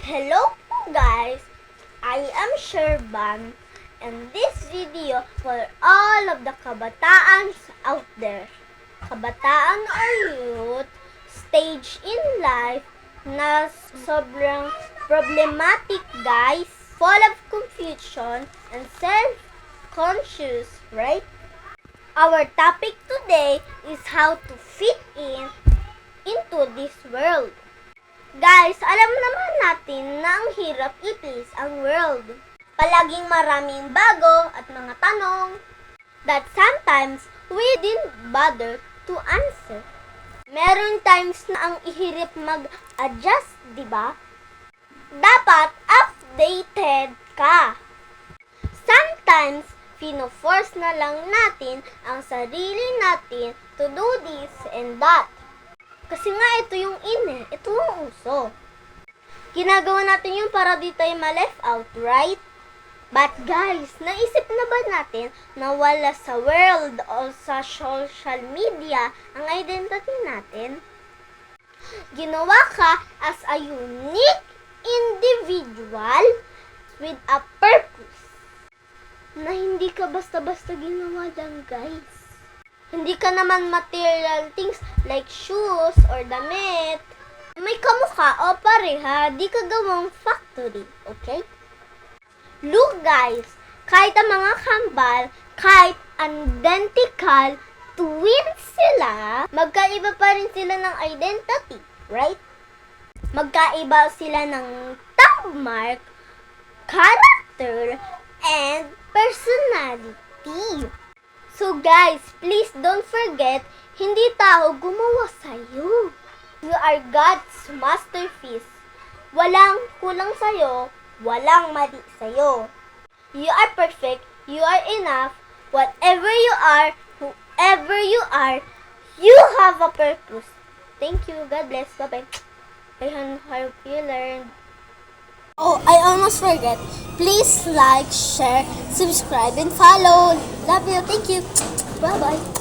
Hello po guys! I am Sherban and this video for all of the kabataans out there. Kabataan or youth stage in life na sobrang problematic guys, full of confusion and self-conscious, right? Our topic today is how to fit into this world. Guys, alam naman natin na ang hirap i-please ang world. Palaging maraming bago at mga tanong that sometimes we didn't bother to answer. Meron times na ang ihirap mag-adjust, di ba? Dapat updated ka. Sometimes, pino-force na lang natin ang sarili natin to do this and that. Kasi nga ito yung in, ito yung uso. Ginagawa natin yun para di tayo ma-left out, right? But guys, naisip na ba natin na wala sa world o sa social media ang identity natin? Ginawa ka as a unique individual with a purpose na hindi ka basta-basta ginawa lang, guys. Hindi ka naman material things like shoes or damit. May kamukha o pareha, di ka gawang factory, okay? Look guys, kahit ang mga kambal, kahit identical twins sila, magkaiba pa rin sila ng identity, right? Magkaiba sila ng top mark, character, and personality. So guys, please don't forget, hindi tao gumawa sa'yo. You are God's masterpiece. Walang kulang sa'yo, walang mali sa'yo. You are perfect, you are enough. Whatever you are, whoever you are, you have a purpose. Thank you, God bless, bye-bye. I hope you learned. Oh, I almost forget. Please like, share, subscribe, and follow. Love you. Thank you. Bye-bye.